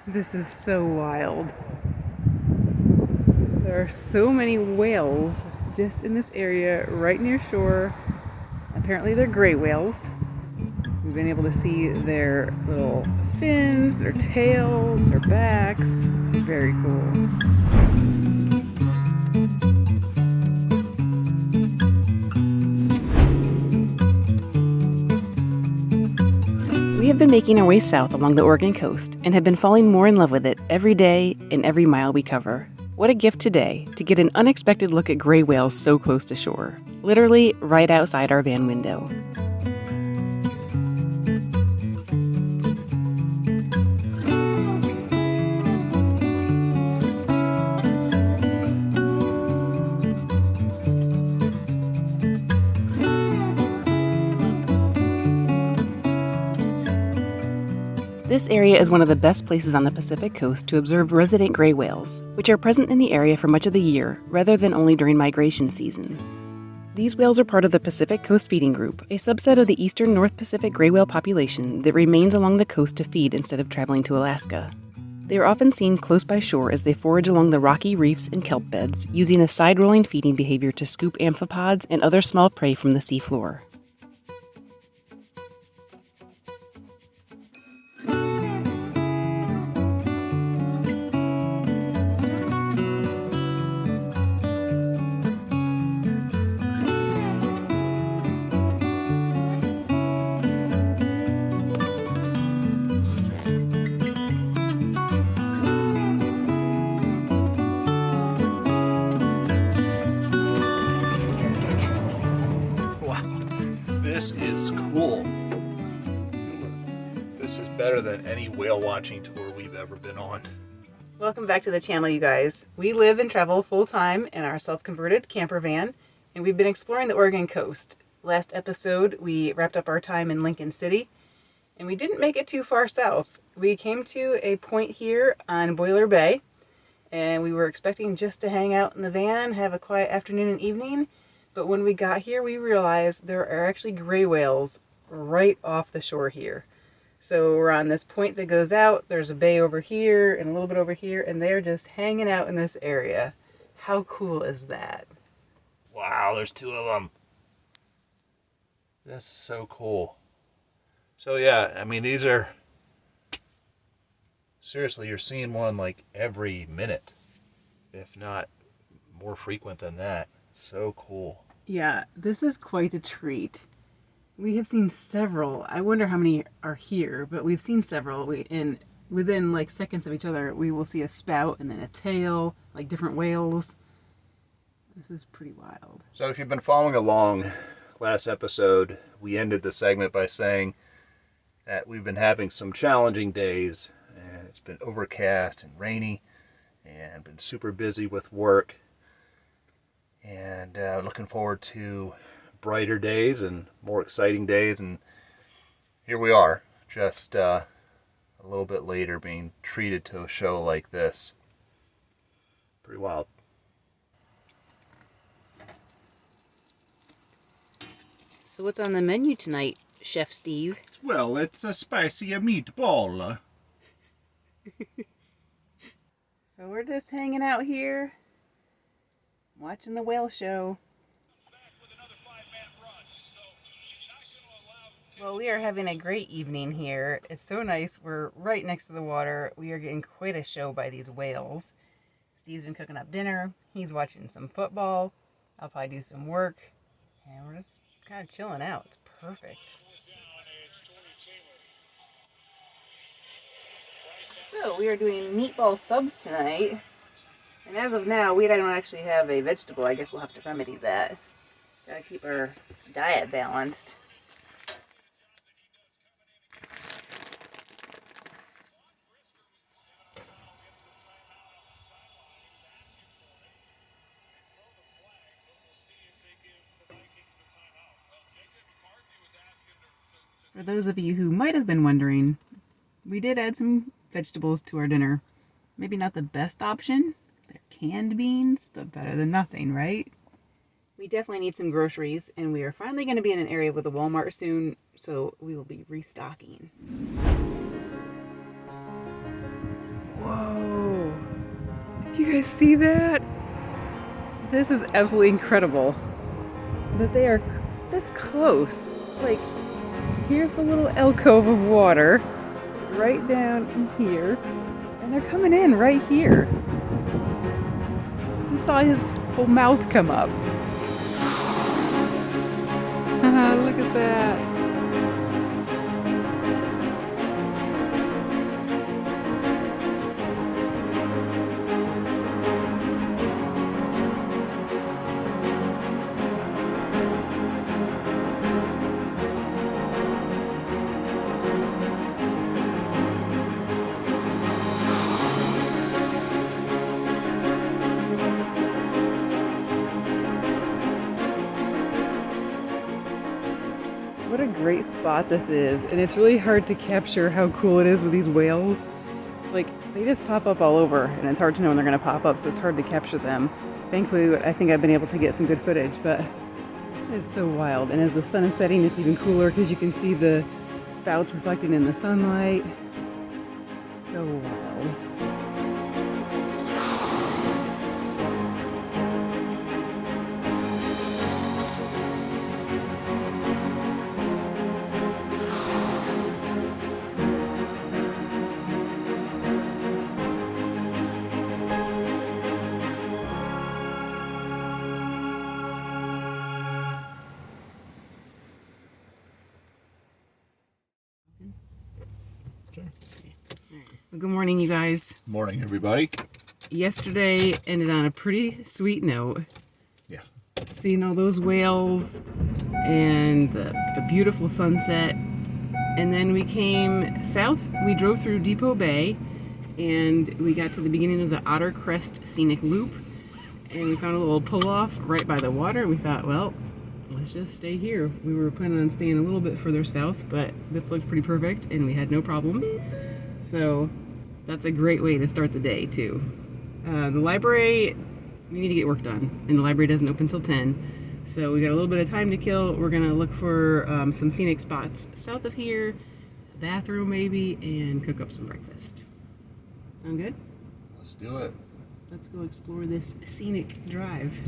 This is so wild. There are so many whales just in this area right near shore. Apparently they're gray whales. We've been able to see their little fins, their tails, their backs. Very cool. We have been making our way south along the Oregon coast and have been falling more in love with it every day and every mile we cover. What a gift today to get an unexpected look at gray whales so close to shore, literally right outside our van window. This area is one of the best places on the Pacific coast to observe resident gray whales, which are present in the area for much of the year rather than only during migration season. These whales are part of the Pacific Coast Feeding Group, a subset of the eastern North Pacific gray whale population that remains along the coast to feed instead of traveling to Alaska. They are often seen close by shore as they forage along the rocky reefs and kelp beds, using a side-rolling feeding behavior to scoop amphipods and other small prey from the seafloor. This is cool. This is better than any whale watching tour we've ever been on. Welcome back to the channel, you guys. We live and travel full-time in our self-converted camper van, and we've been exploring the Oregon coast. Last episode, we wrapped up our time in Lincoln City, and we didn't make it too far south. We came to a point here on Boiler Bay, and we were expecting just to hang out in the van, have a quiet afternoon and evening, but when we got here, we realized there are actually gray whales right off the shore here. So we're on this point that goes out, there's a bay over here and a little bit over here, and they're just hanging out in this area. How cool is that? Wow, there's two of them. This is so cool. So yeah, I mean, these are, seriously, you're seeing one like every minute, if not more frequent than that. So cool. Yeah, this is quite a treat. We have seen several. I wonder how many are here, but we've seen several. Within like seconds of each other, we will see a spout and then a tail, like different whales. This is pretty wild. So if you've been following along, last episode, we ended the segment by saying that we've been having some challenging days, and it's been overcast and rainy, and been super busy with work. And looking forward to brighter days and more exciting days, and here we are, just a little bit later, being treated to a show like this. Pretty wild. So what's on the menu tonight, Chef Steve? Well, it's a spicy meatball. So we're just hanging out here, watching the whale show. Well, we are having a great evening here. It's so nice. We're right next to the water. We are getting quite a show by these whales. Steve's been cooking up dinner. He's watching some football. I'll probably do some work. And we're just kind of chilling out. It's perfect. So we are doing meatball subs tonight. And as of now, we don't actually have a vegetable. I guess we'll have to remedy that. Gotta keep our diet balanced. For those of you who might have been wondering, we did add some vegetables to our dinner. Maybe not the best option. They're canned beans, but better than nothing, right? We definitely need some groceries, and we are finally going to be in an area with a Walmart soon, so we will be restocking. Do you guys see that? This is absolutely incredible that they are this close. Like, here's the little alcove of water right down in here, and they're coming in right here. Just saw his whole mouth come up. Look at that. What a great spot this is, and it's really hard to capture how cool it is with these whales. Like, they just pop up all over, and it's hard to know when they're going to pop up, so it's hard to capture them. Thankfully, I think I've been able to get some good footage, but it's so wild. And as the sun is setting, it's even cooler because you can see the spouts reflecting in the sunlight. So wild. Good morning, you guys. Morning, everybody. Yesterday ended on a pretty sweet note. Yeah. Seeing all those whales and a beautiful sunset. And then we came south. We drove through Depoe Bay and we got to the beginning of the Otter Crest Scenic Loop. And we found a little pull-off right by the water. We thought, well, let's just stay here. We were planning on staying a little bit further south, but this looked pretty perfect and we had no problems. So that's a great way to start the day too. The library, we need to get work done, and the library doesn't open till 10. So we got a little bit of time to kill. We're gonna look for some scenic spots south of here, a bathroom maybe, and cook up some breakfast. Sound good? Let's do it. Let's go explore this scenic drive.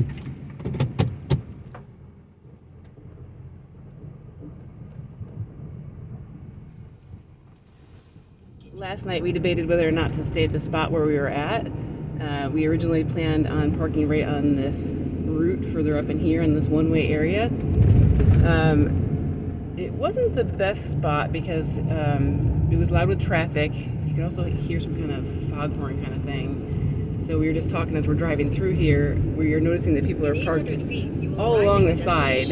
Last night we debated whether or not to stay at the spot where we were at. We originally planned on parking right on this route further up in here in this one-way area. It wasn't the best spot because it was loud with traffic. You could also hear some kind of foghorn kind of thing. So we were just talking as we're driving through here, where you're noticing that people are parked all along the side.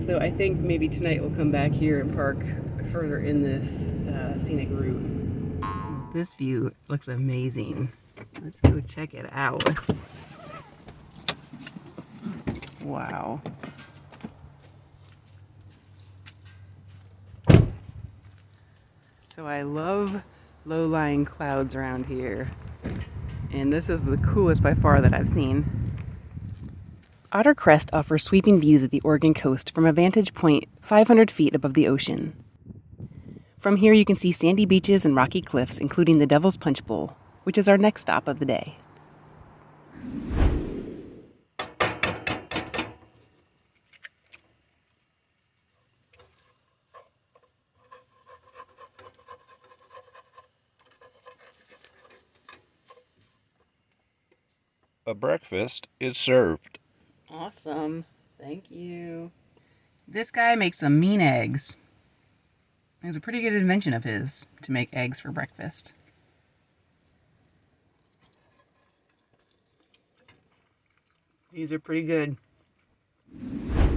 So I think maybe tonight we'll come back here and park further in this scenic route. This view looks amazing. Let's go check it out. Wow. So I love low-lying clouds around here. And this is the coolest by far that I've seen. Otter Crest offers sweeping views of the Oregon coast from a vantage point 500 feet above the ocean. From here you can see sandy beaches and rocky cliffs, including the Devil's Punchbowl, which is our next stop of the day. A breakfast is served. Awesome. Thank you. This guy makes some mean eggs. It was a pretty good invention of his to make eggs for breakfast. These are pretty good.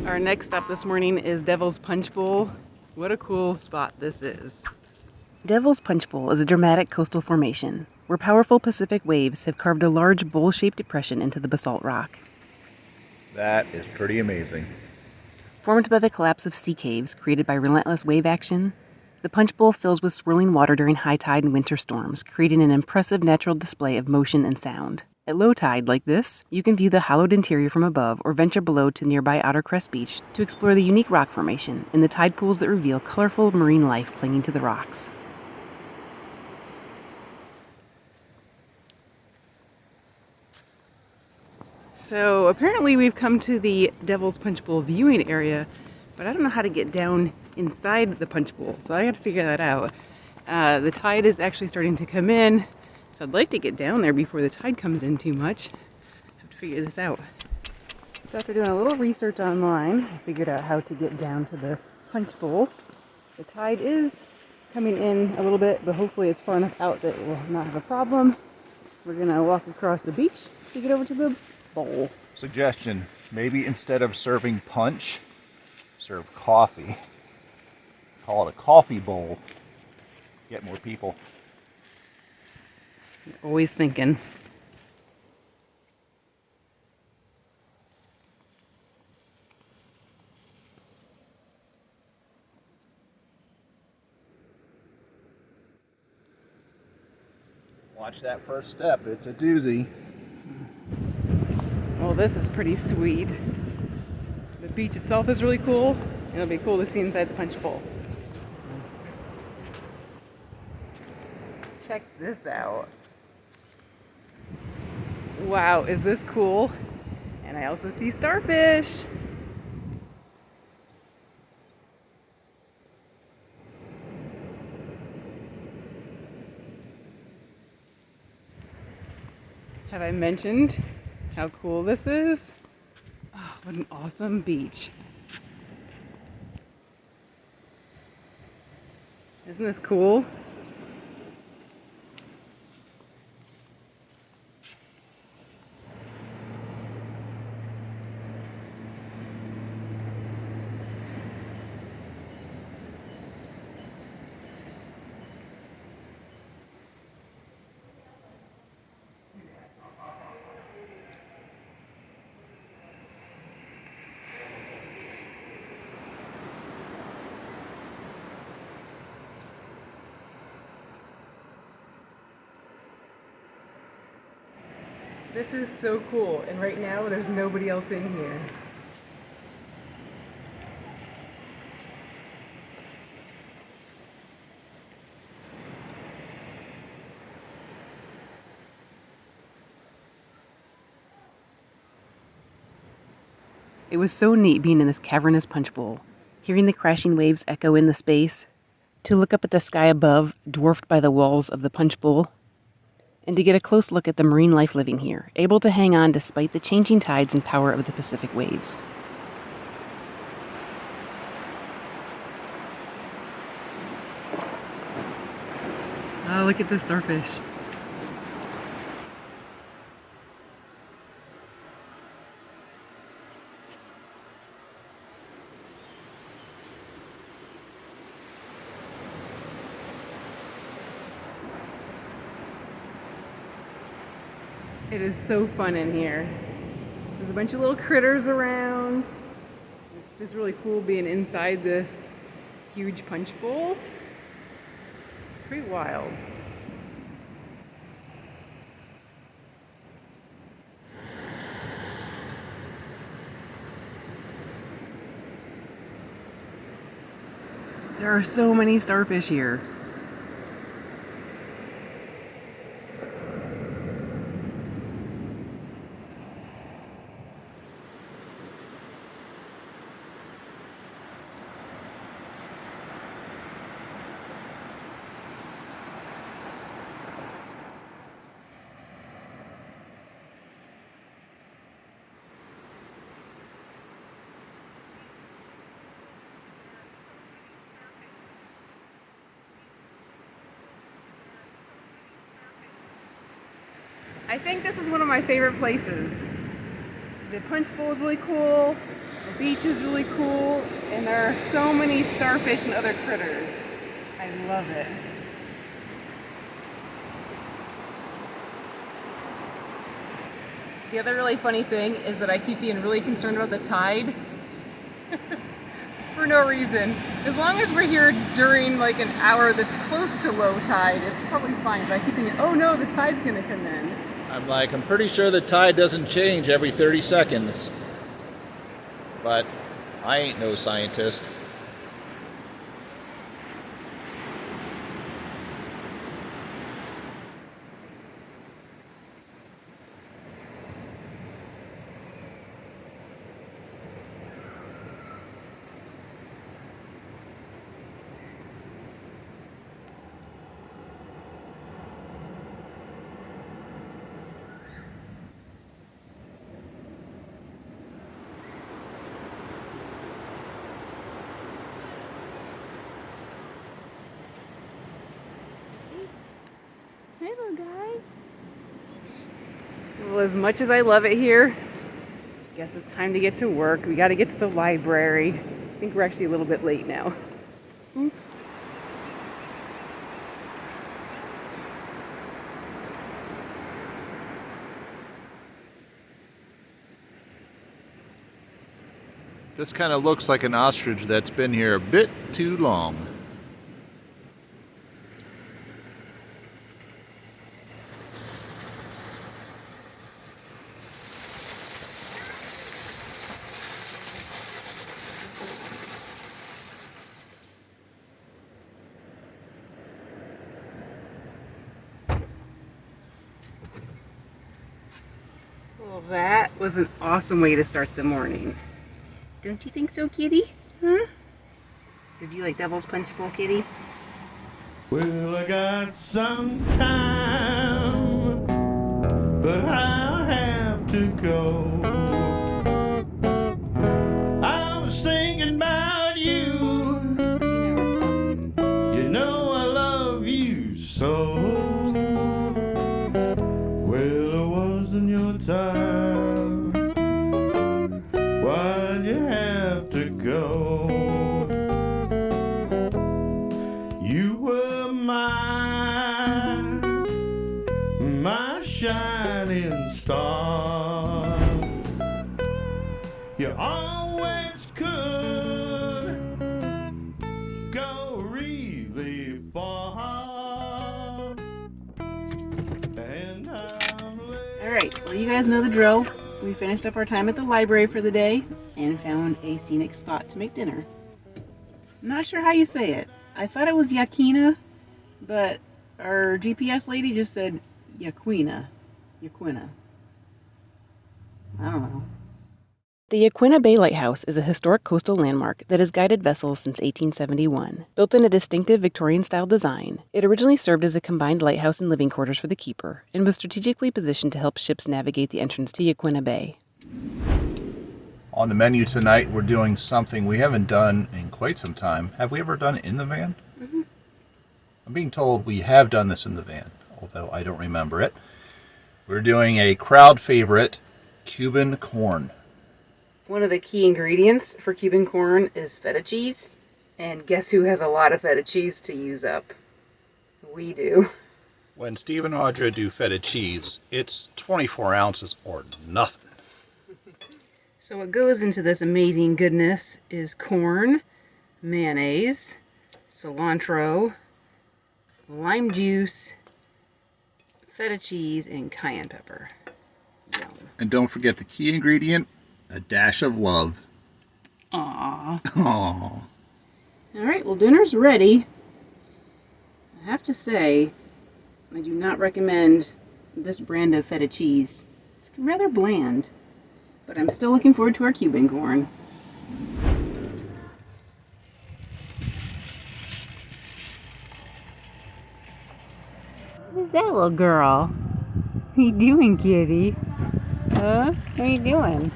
Our next stop this morning is Devil's Punchbowl. What a cool spot this is. Devil's Punchbowl is a dramatic coastal formation where powerful Pacific waves have carved a large bowl-shaped depression into the basalt rock. That is pretty amazing. Formed by the collapse of sea caves created by relentless wave action, the Punchbowl fills with swirling water during high tide and winter storms, creating an impressive natural display of motion and sound. At low tide, like this, you can view the hollowed interior from above or venture below to nearby Otter Crest Beach to explore the unique rock formation and the tide pools that reveal colorful marine life clinging to the rocks. So apparently we've come to the Devil's Punchbowl viewing area, but I don't know how to get down inside the Punchbowl, so I got to figure that out. The tide is actually starting to come in, so I'd like to get down there before the tide comes in too much. I have to figure this out. So after doing a little research online, I figured out how to get down to the Punchbowl. The tide is coming in a little bit, but hopefully it's far enough out that it will not have a problem. We're gonna walk across the beach to get over to the bowl. Suggestion, maybe instead of serving punch, serve coffee. Call it a coffee bowl. Get more people. Always thinking. Watch that first step, it's a doozy. Well, this is pretty sweet. The beach itself is really cool. It'll be cool to see inside the Punchbowl. Check this out. Wow, is this cool? And I also see starfish. Have I mentioned how cool this is? Oh, what an awesome beach. Isn't this cool? This is so cool, and right now there's nobody else in here. It was so neat being in this cavernous Punchbowl, hearing the crashing waves echo in the space, to look up at the sky above, dwarfed by the walls of the Punchbowl, and to get a close look at the marine life living here, able to hang on despite the changing tides and power of the Pacific waves. Oh, look at the starfish. It is so fun in here. There's a bunch of little critters around. It's just really cool being inside this huge Punchbowl. Pretty wild. There are so many starfish here. I think this is one of my favorite places. The Punchbowl is really cool, the beach is really cool, and there are so many starfish and other critters. I love it. The other really funny thing is that I keep being really concerned about the tide for no reason. As long as we're here during like an hour that's close to low tide, it's probably fine. But I keep thinking, oh no, the tide's gonna come in. I'm pretty sure the tide doesn't change every 30 seconds. But I ain't no scientist. guy? Well, as much as I love it here, I guess it's time to get to work. We got to get to the library. I think we're actually a little bit late now. Oops. This kind of looks like an ostrich that's been here a bit too long. Well, that was an awesome way to start the morning. Don't you think so, kitty? Huh? Did you like Devil's Punchbowl, kitty? Well, I got some time, but I'll have to go. I was thinking about you. You know I love you so. Well, it wasn't your time. Why'd you have to go? You were my shining star. You always could go really far. And Alright, well, you guys know the drill. We finished up our time at the library for the day and found a scenic spot to make dinner. I'm not sure how you say it. I thought it was Yaquina, but our GPS lady just said Yaquina. Yaquina. I don't know. The Yaquina Bay Lighthouse is a historic coastal landmark that has guided vessels since 1871. Built in a distinctive Victorian-style design, it originally served as a combined lighthouse and living quarters for the keeper, and was strategically positioned to help ships navigate the entrance to Yaquina Bay. On the menu tonight, we're doing something we haven't done in quite some time. Have we ever done it in the van? Mm-hmm. I'm being told we have done this in the van, although I don't remember it. We're doing a crowd favorite, Cuban corn. One of the key ingredients for Cuban corn is feta cheese. And guess who has a lot of feta cheese to use up? We do. When Steve and Audra do feta cheese, it's 24 ounces or nothing. So what goes into this amazing goodness is corn, mayonnaise, cilantro, lime juice, feta cheese, and cayenne pepper. Yum. And don't forget the key ingredient, a dash of love. Aww. Aww. Alright, well, dinner's ready. I have to say, I do not recommend this brand of feta cheese. It's rather bland, but I'm still looking forward to our Cuban corn. Who's that little girl? What are you doing, kitty? Huh? What are you doing?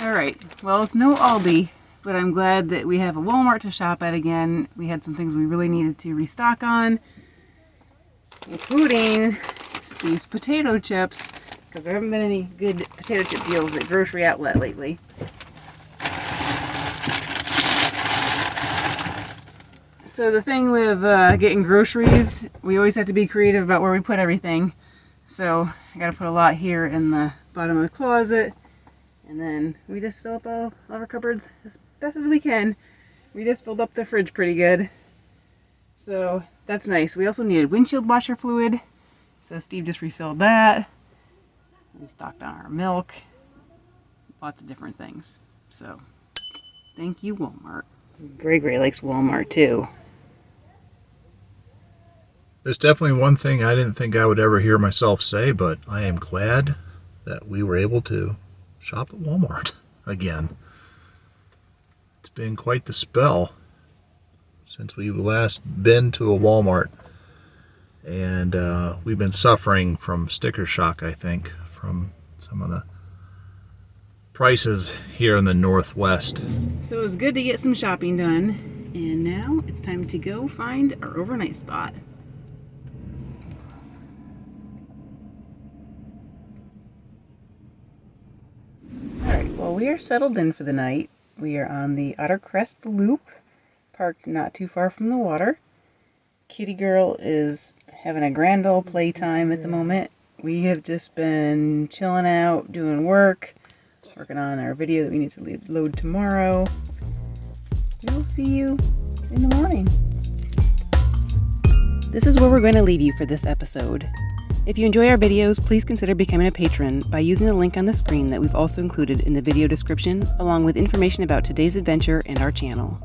Alright, well, it's no Aldi, but I'm glad that we have a Walmart to shop at again. We had some things we really needed to restock on, including Steve's potato chips, because there haven't been any good potato chip deals at Grocery Outlet lately. So the thing with getting groceries, we always have to be creative about where we put everything. So I gotta put a lot here in the bottom of the closet. And then we just fill up all of our cupboards as best as we can. We just filled up the fridge pretty good. So that's nice. We also needed windshield washer fluid. So Steve just refilled that. We stocked on our milk. Lots of different things. So thank you, Walmart. Gray likes Walmart too. There's definitely one thing I didn't think I would ever hear myself say, but I am glad that we were able to shop at Walmart again. It's been quite the spell since we've last been to a Walmart, and we've been suffering from sticker shock, I think, from some of the prices here in the Northwest. So it was good to get some shopping done, and now it's time to go find our overnight spot. Alright, well, we are settled in for the night. We are on the Otter Crest Loop, parked not too far from the water. Kitty girl is having a grand old playtime at the moment. We have just been chilling out, doing work, working on our video that we need to load tomorrow. We'll see you in the morning. This is where we're going to leave you for this episode. If you enjoy our videos, please consider becoming a patron by using the link on the screen that we've also included in the video description, along with information about today's adventure and our channel.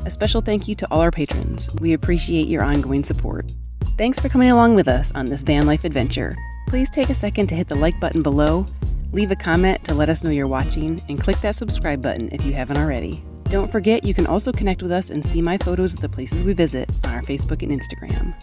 A special thank you to all our patrons. We appreciate your ongoing support. Thanks for coming along with us on this van life adventure. Please take a second to hit the like button below, leave a comment to let us know you're watching, and click that subscribe button if you haven't already. Don't forget, you can also connect with us and see my photos of the places we visit on our Facebook and Instagram.